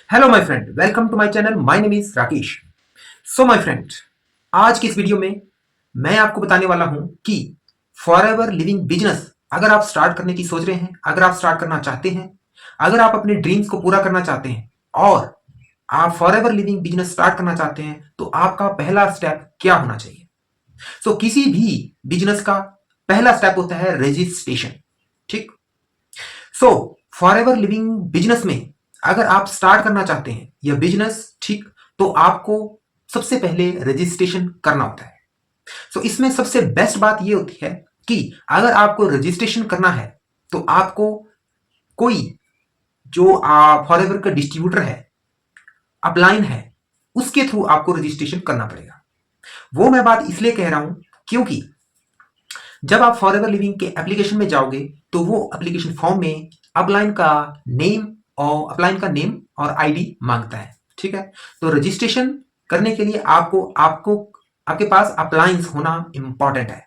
Hello my friend, welcome to my channel. My name is Rakesh. So my friend, आज की इस video में मैं आपको बताने वाला हूं कि फॉरएवर लिविंग बिजनेस अगर आप स्टार्ट करने की सोच रहे हैं, अगर आप स्टार्ट करना चाहते हैं, अगर आप अपने ड्रीम्स को पूरा करना चाहते हैं और आप फॉरएवर लिविंग बिजनेस स्टार्ट करना चाहते हैं, तो आपका पहला स्टेप क्या होना चाहिए। किसी भी बिजनेस का पहला स्टेप होता है रजिस्ट्रेशन। ठीक। सो फॉरएवर लिविंग बिजनेस में अगर आप स्टार्ट करना चाहते हैं यह बिजनेस, ठीक, तो आपको सबसे पहले रजिस्ट्रेशन करना होता है। इसमें सबसे बेस्ट बात यह होती है कि अगर आपको रजिस्ट्रेशन करना है तो आपको कोई जो फॉरएवर का डिस्ट्रीब्यूटर है, अपलाइन है, उसके थ्रू आपको रजिस्ट्रेशन करना पड़ेगा। वो मैं बात इसलिए कह रहा हूं क्योंकि जब आप फॉरएवर लिविंग के एप्लीकेशन में जाओगे तो वो एप्लीकेशन फॉर्म में अपलाइन का नेम और आईडी मांगता है। ठीक है। तो रजिस्ट्रेशन करने के लिए आपको आपको आपके पास अप्लायंस होना इंपॉर्टेंट है।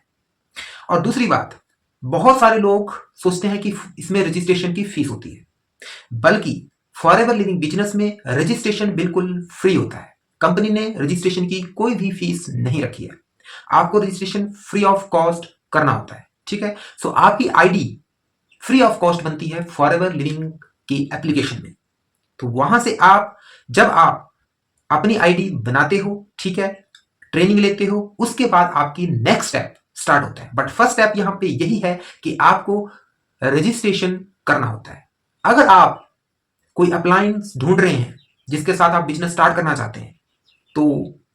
और दूसरी बात, बहुत सारे लोग सोचते हैं कि इसमें रजिस्ट्रेशन की फीस होती है, बल्कि फॉरएवर लिविंग बिजनेस में रजिस्ट्रेशन बिल्कुल फ्री होता है। कंपनी ने रजिस्ट्रेशन की कोई भी फीस नहीं रखी है, आपको रजिस्ट्रेशन फ्री ऑफ कॉस्ट करना होता है। ठीक है। आपकी आईडी फ्री ऑफ कॉस्ट बनती है फॉरएवर लिविंग की एप्लीकेशन में। तो वहां से जब आप अपनी आईडी बनाते हो, ठीक है, ट्रेनिंग लेते हो, उसके बाद आपकी नेक्स्ट स्टेप स्टार्ट होता है। बट फर्स्ट स्टेप यहां पे यही है कि आपको रजिस्ट्रेशन करना होता है। अगर आप कोई अप्लायंस ढूंढ रहे हैं जिसके साथ आप बिजनेस स्टार्ट करना चाहते हैं, तो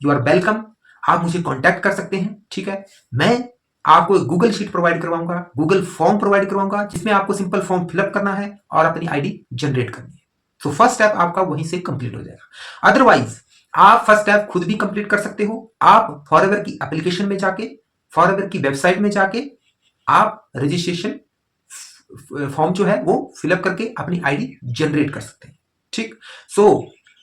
यू आर वेलकम, आप मुझे कांटेक्ट कर सकते हैं। ठीक है। मैं आपको एक गूगल शीट प्रोवाइड करवाऊंगा, गूगल फॉर्म प्रोवाइड करवाऊंगा, जिसमें आपको सिंपल फॉर्म फिलअप करना है और अपनी आईडी जनरेट करनी है। फर्स्ट स्टेप आपका वहीं से कंप्लीट हो जाएगा। अदरवाइज आप फर्स्ट स्टेप खुद भी कंप्लीट कर सकते हो। आप फॉरएवर की एप्लीकेशन में जाके, फॉरएवर की वेबसाइट में जाके आप रजिस्ट्रेशन फॉर्म जो है वो फिलअप करके अपनी आईडी जनरेट कर सकते हैं। ठीक।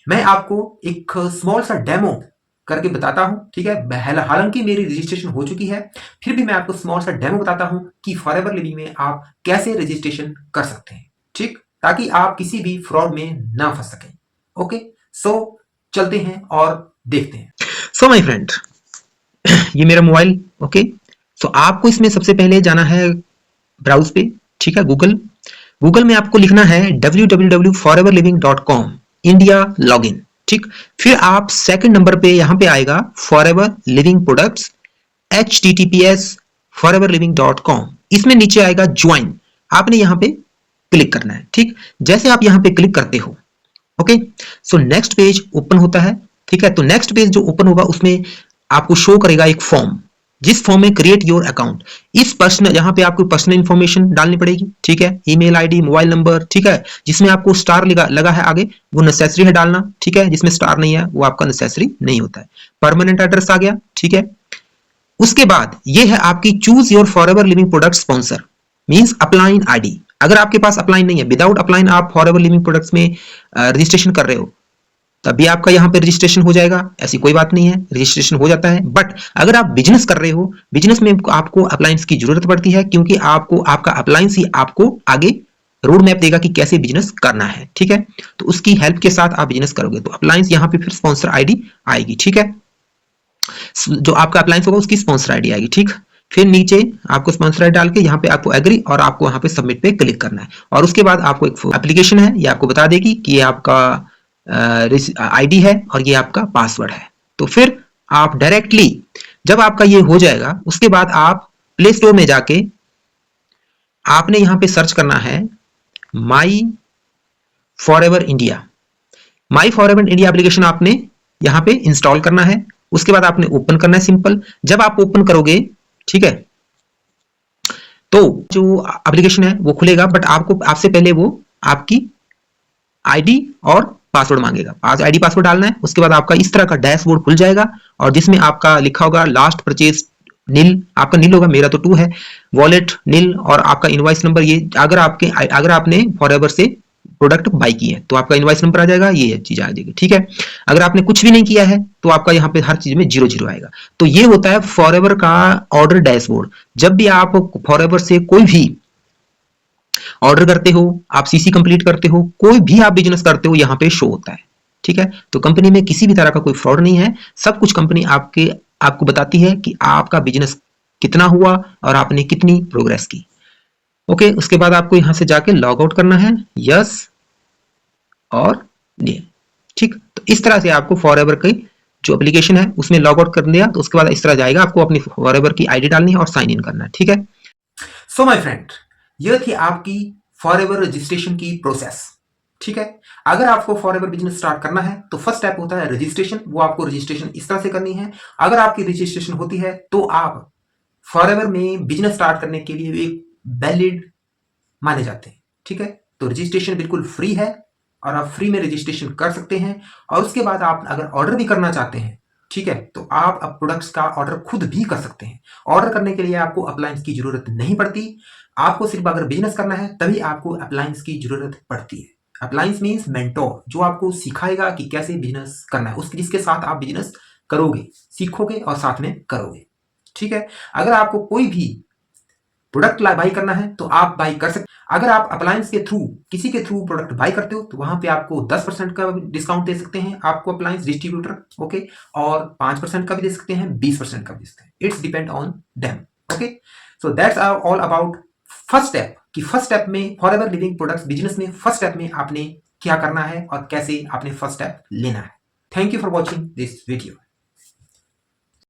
मैं आपको एक स्मॉल सा डेमो करके बताता हूं। ठीक है। हालांकि मेरी रजिस्ट्रेशन हो चुकी है, फिर भी मैं आपको स्मॉल सा डेमो बताता हूं कि फॉरएवर लिविंग में आप कैसे रजिस्ट्रेशन कर सकते हैं। ठीक। ताकि आप किसी भी फ्रॉड में ना फंस सकें। ओके। चलते हैं और देखते हैं। माय फ्रेंड, ये मेरा मोबाइल। ओके। आपको इसमें सबसे पहले जाना है ब्राउज पे। ठीक है। गूगल में आपको लिखना है www.foreverliving.com इंडिया लॉगिन। ठीक। फिर आप सेकंड नंबर पे यहां पे आएगा forever living products https foreverliving.com। इसमें नीचे आएगा ज्वाइन, आपने यहां पे क्लिक करना है। ठीक। जैसे आप यहां पे क्लिक करते हो, ओके, नेक्स्ट पेज ओपन होता है। ठीक है। तो नेक्स्ट पेज जो ओपन होगा उसमें आपको शो करेगा एक फॉर्म, जिस फॉर्म में क्रिएट योर अकाउंट। इस पर्सनल, यहाँ पे आपको पर्सनल इंफॉर्मेशन डालनी पड़ेगी। ठीक है। Email ID, mobile number. ठीक है। जिसमें आपको स्टार लगा है आगे, वो नेसेसरी है डालना। ठीक है। जिसमें स्टार नहीं है वो आपका नेसेसरी नहीं होता है। परमानेंट एड्रेस आ गया। ठीक है। उसके बाद ये है आपकी choose your forever living product sponsor, means upline ID. अगर आपके पास अपलाइन नहीं है, विदाउट अपलाइन आप फॉरएवर लिविंग प्रोडक्ट्स में रजिस्ट्रेशन कर रहे हो, तभी आपका यहाँ पे रजिस्ट्रेशन हो जाएगा। ऐसी कोई बात नहीं है, रजिस्ट्रेशन हो जाता है। बट अगर आप बिजनेस कर रहे हो, बिजनेस में आपको अप्लायंस की जरूरत पड़ती है, क्योंकि आपको आपका अप्लायंस ही आपको आगे रोड मैप देगा कि कैसे बिजनेस करना है। ठीक है। तो उसकी हेल्प के साथ आप बिजनेस करोगे तो अप्लायंस यहाँ पे फिर स्पॉन्सर आईडी आएगी। ठीक है। जो आपका अप्लायंस होगा उसकी स्पॉन्सर आईडी आएगी। ठीक। फिर नीचे आपको स्पॉन्सर आईडी डाल के यहाँ पे आपको एग्री और आपको यहाँ पे सबमिट पे क्लिक करना है। और उसके बाद आपको एक एप्लीकेशन है, ये आपको बता देगी कि ये आपका आईडी है और ये आपका पासवर्ड है। तो फिर आप डायरेक्टली जब आपका ये हो जाएगा, उसके बाद आप प्ले स्टोर में जाके आपने यहां पे सर्च करना है माई फॉरएवर इंडिया। माई फॉरएवर इंडिया एप्लीकेशन आपने यहां पे इंस्टॉल करना है। उसके बाद आपने ओपन करना है सिंपल। जब आप ओपन करोगे, ठीक है, तो जो एप्लीकेशन है वो खुलेगा, बट आपसे पहले वो आपकी आईडी और पासवर्ड मांगेगा। आईडी पासवर्ड डालना है। उसके बाद आपका इस तरह का डैशबोर्ड खुल जाएगा और जिसमें आपका लिखा होगा लास्ट परचेज नील, आपका नील होगा, मेरा तो 2 है, वॉलेट नील, और आपका इनवॉइस नंबर। ये अगर आपने फॉरएवर से प्रोडक्ट बाई की है तो आपका इनवॉइस नंबर आ जाएगा, ये चीज आ जाएगी। ठीक है। अगर आपने कुछ भी नहीं किया है तो आपका यहाँ पे हर चीज में 0 आएगा। तो ये होता है फॉरएवर का ऑर्डर डैशबोर्ड। जब भी आप फॉरएवर से कोई भी ऑर्डर करते हो, आप सीसी कंप्लीट करते हो, कोई भी आप बिजनेस करते हो, यहाँ पे शो होता है। ठीक है। तो कंपनी में किसी भी तरह का कोई फ्रॉड नहीं है, सब कुछ कंपनी आपको बताती है कि आपका बिजनेस कितना हुआ और आपने कितनी प्रोग्रेस की। ओके, उसके बाद आपको यहां से जाके लॉग आउट करना है, यस और ये, ठीक। तो इस तरह से आपको फॉरएवर की जो एप्लीकेशन है उसमें लॉग आउट कर दिया तो उसके बाद इस तरह जाएगा, आपको अपनी फॉरएवर की आईडी डालनी है और साइन इन करना है, ठीक है। सो माय फ्रेंड, यह थी आपकी फॉरएवर रजिस्ट्रेशन की प्रोसेस, ठीक है। अगर आपको फॉरएवर बिजनेस स्टार्ट करना है तो फर्स्ट स्टेप होता है रजिस्ट्रेशन। वो आपको रजिस्ट्रेशन इस तरह से करनी है। अगर आपकी रजिस्ट्रेशन होती है तो आप फॉरएवर में बिजनेस स्टार्ट करने के लिए एक वैलिड माने जाते हैं, ठीक है। तो रजिस्ट्रेशन बिल्कुल फ्री है और आप फ्री में रजिस्ट्रेशन कर सकते हैं। और उसके बाद आप अगर ऑर्डर भी करना चाहते हैं, ठीक है, तो आप अब प्रोडक्ट्स का ऑर्डर खुद भी कर सकते हैं। ऑर्डर करने के लिए आपको अप्लायंस की जरूरत नहीं पड़ती। आपको सिर्फ अगर बिजनेस करना है तभी आपको अप्लायंस की जरूरत पड़ती है। अप्लायंस मीन्स मेंटोर, जो आपको सिखाएगा कि कैसे बिजनेस करना है, उसके जिसके साथ आप बिजनेस करोगे, सीखोगे और साथ में करोगे, ठीक है। अगर आपको कोई भी प्रोडक्ट बाई करना है तो आप बाई कर सकते। अगर आप अप्लायंस के थ्रू किसी के थ्रू प्रोडक्ट बाई करते हो तो वहां पे आपको 10% का डिस्काउंट दे सकते हैं आपको अप्लायंस डिस्ट्रीब्यूटर, ओके। और 5% का भी दे सकते हैं, 20% का भी दे सकते हैं। It's depend on them, okay. So that's all about first step कि फर्स्ट स्टेप में फॉरएवर लिविंग प्रोडक्ट्स बिजनेस में फर्स्ट स्टेप में आपने क्या करना है और कैसे आपने फर्स्ट स्टेप लेना है। Thank you for watching this video.